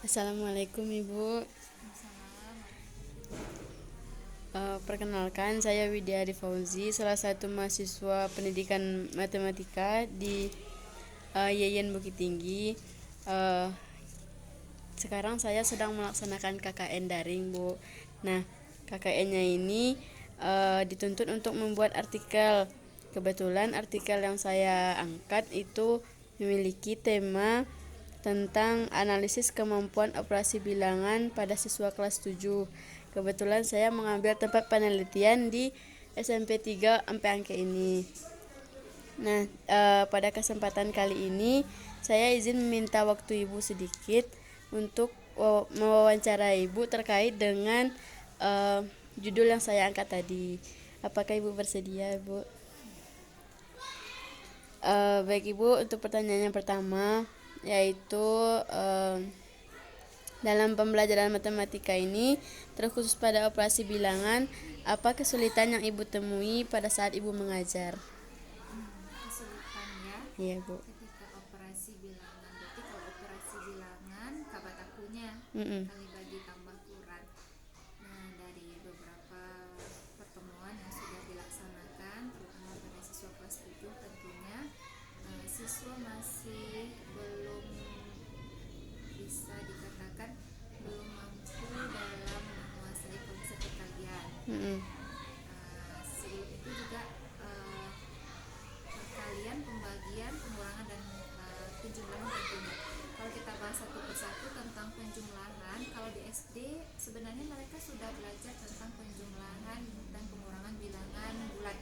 Assalamualaikum Ibu. Salam. Perkenalkan saya Widya Adi Fauzi, salah satu mahasiswa pendidikan matematika di Yayan Bukit Tinggi. Eh, Sekarang saya sedang melaksanakan KKN daring, Bu. Nah, KKN-nya ini dituntut untuk membuat artikel. Kebetulan artikel yang saya angkat itu memiliki tema tentang analisis kemampuan operasi bilangan pada siswa kelas 7. Kebetulan saya mengambil tempat penelitian di SMP 3 sampai angke ini. Nah, pada kesempatan kali ini saya izin meminta waktu Ibu sedikit untuk mewawancara Ibu terkait dengan judul yang saya angkat tadi. Apakah Ibu bersedia, Bu? Baik Ibu, untuk pertanyaan yang pertama yaitu dalam pembelajaran matematika ini terkhusus pada operasi bilangan, apa kesulitan yang Ibu temui pada saat Ibu mengajar? Kesulitannya Iya, Bu. ketika operasi bilangan. Berarti kalau operasi bilangan kabat akunya Mm-mm. kali bagi tambah kurang. Nah, dari beberapa pertemuan yang sudah dilaksanakan terutama pada siswa kelas 7 tentunya siswa masih belum bisa dikatakan belum mampu dalam menguasai konsep perkalian. Mm-mm. Sebelum itu juga perkalian, pembagian, pengurangan dan penjumlahan tentunya. Kalau kita bahas satu persatu tentang penjumlahan, kalau di SD sebenarnya mereka sudah belajar tentang penjumlahan dan pengurangan bilangan bulat.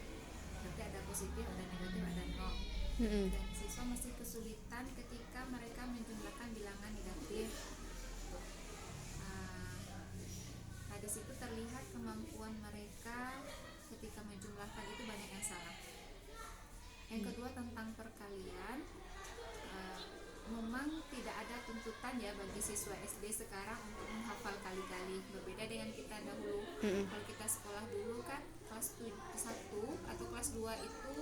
Berarti ada positif, ada negatif, ada nol. Mm-mm. Dan siswa masih kesulitan ketika mereka menjumlahkan bilangan negatif. Nah, di situ terlihat kemampuan mereka ketika menjumlahkan itu banyak yang salah. Yang kedua tentang perkalian, memang tidak ada tuntutan ya bagi siswa SD sekarang untuk menghafal kali-kali. Berbeda dengan kita dahulu. Kalau kita sekolah dulu kan kelas 1 atau kelas 2 itu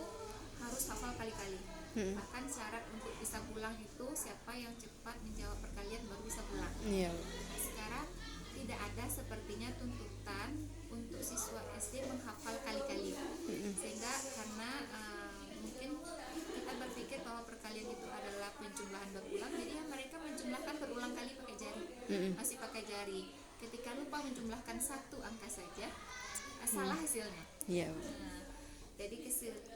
harus hafal kali-kali. Bahkan syarat untuk bisa pulang itu siapa yang cepat menjawab perkalian baru bisa pulang. Iya. Nah, sekarang tidak ada sepertinya tuntutan untuk siswa SD menghafal kali-kali. Sehingga karena mungkin kita berpikir bahwa perkalian itu adalah penjumlahan berulang, jadi mereka menjumlahkan berulang kali pakai jari, masih pakai jari. Ketika lupa menjumlahkan satu angka saja, salah hasilnya. Iya. Nah, jadi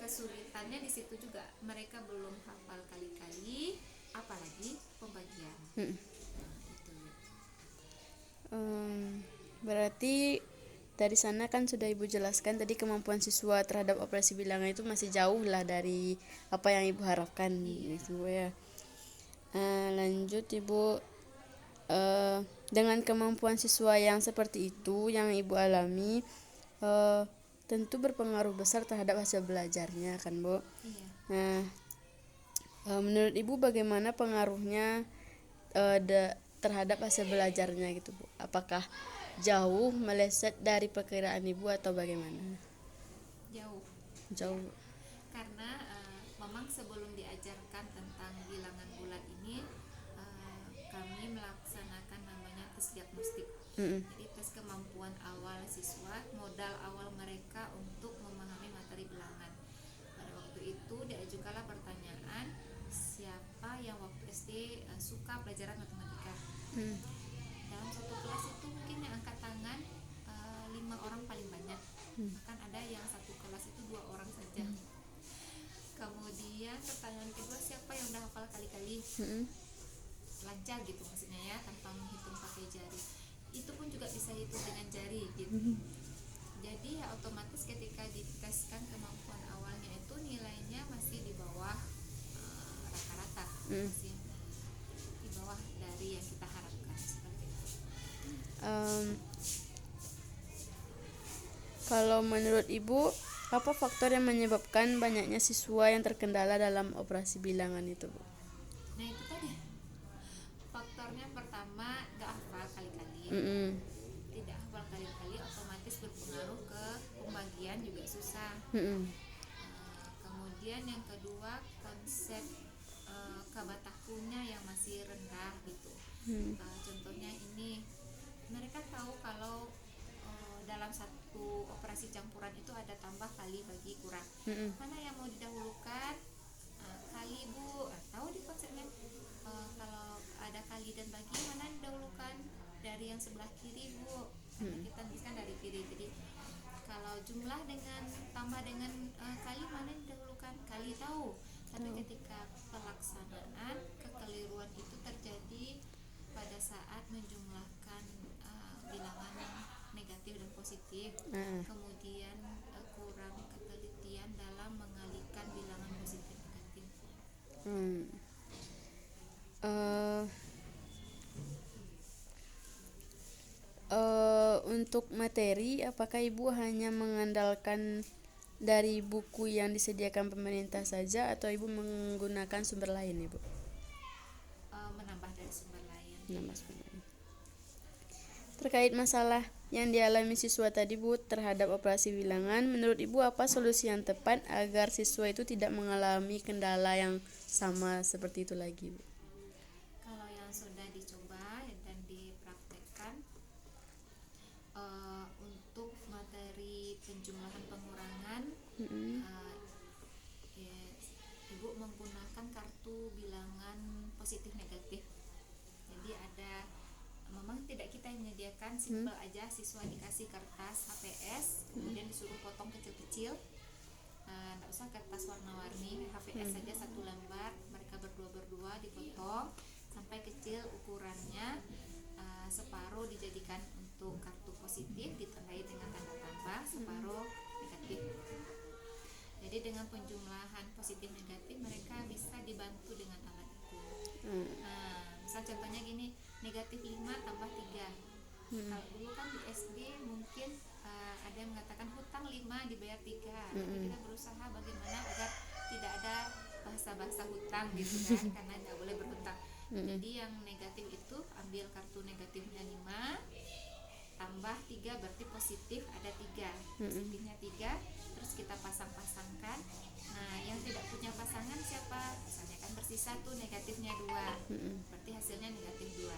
kesulitannya di situ juga, mereka belum hafal kali-kali, apalagi pembagian. Mm. Nah, itu. Berarti dari sana kan sudah Ibu jelaskan tadi kemampuan siswa terhadap operasi bilangan itu masih jauh lah dari apa yang Ibu harapkan, gitu ya. Lanjut Ibu, dengan kemampuan siswa yang seperti itu yang Ibu alami, tentu berpengaruh besar terhadap hasil belajarnya kan, Bu? Iya. Nah, menurut Ibu bagaimana pengaruhnya terhadap hasil belajarnya gitu, Bu? Apakah jauh meleset dari perkiraan Ibu atau bagaimana? Jauh. Jauh. Karena memang sebelum diajarkan tentang bilangan bulat ini, kami melaksanakan namanya tes diagnostik. Jadi tes kemampuan awal siswa, modal awal mereka untuk memahami materi bilangan. Pada waktu itu diajukanlah pertanyaan, siapa yang waktu SD suka pelajaran matematika. Dalam satu kelas itu mungkin yang angkat tangan 5 orang paling banyak. Bahkan ada yang satu kelas itu 2 orang saja. Kemudian pertanyaan kedua, siapa yang udah hafal kali-kali? Lancar gitu maksudnya ya, tanpa menghitung pakai jari. Itu pun juga bisa hitung dengan jari gitu. Jadi ya otomatis ketika diteskan kemampuan awalnya itu nilainya masih di bawah rata-rata, masih di bawah dari yang kita harapkan seperti itu. Kalau menurut Ibu, apa faktor yang menyebabkan banyaknya siswa yang terkendala dalam operasi bilangan itu, Bu? Nah itu tadi faktornya, pertama gak hafal kali-kali. Tidak hafal kali-kali otomatis berpengaruh ke pembagian juga susah. Kemudian yang kedua konsep kabatakunya yang masih rendah gitu. Contohnya ini, mereka tahu kalau dalam satu operasi campuran itu ada tambah kali bagi kurang. Mana yang mau didahulukan? Kali bu, tahu di konsepnya kalau ada kali dan bagi mana yang didahulukan? Dari yang sebelah kiri bu, karena kita nuliskan dari kiri. Jadi kalau jumlah dengan tambah dengan kali mana yang didahulukan? Kali tahu. Tapi ketika pelaksanaan kekeliruan itu terjadi pada saat menjumlahkan bilangan negatif dan positif, kemudian kurang ketelitian dalam mengalihkan bilangan positif negatif. Untuk materi, apakah ibu hanya mengandalkan dari buku yang disediakan pemerintah saja atau ibu menggunakan sumber lain, ibu? Menambah dari sumber lain. Terkait masalah yang dialami siswa tadi, Bu, terhadap operasi bilangan, menurut ibu apa solusi yang tepat agar siswa itu tidak mengalami kendala yang sama seperti itu lagi, Bu? Kalau yang sudah dicoba dan dipraktekkan, untuk materi penjumlahan pengurangan, ibu menggunakan kartu bilangan positif negatif. Jadi ada, memang tidak kita yang menyediakan, simpel aja, siswa dikasih kertas HPS, kemudian disuruh potong kecil-kecil, nggak usah kertas warna-warni, HPS saja satu lembar, mereka berdua dipotong sampai kecil ukurannya, separuh dijadikan untuk kartu positif ditandai dengan tanda tambah, separuh negatif. Jadi dengan penjumlahan positif negatif mereka bisa dibantu dengan alat itu. Misal contohnya gini, negatif 5 tambah 3. Kalau dulu kan di SD mungkin ada yang mengatakan hutang 5 dibayar 3. Tapi kita berusaha bagaimana agar tidak ada bahasa-bahasa hutang gitu kan, karena tidak boleh berhutang. Jadi yang negatif itu ambil kartu negatifnya 5 tambah 3 berarti positif ada 3. Positifnya 3, terus kita pasang-pasangkan. Nah, yang tidak punya pasangan siapa? Misalnya kan bersisa tuh negatifnya 2. Berarti hasilnya negatif 2.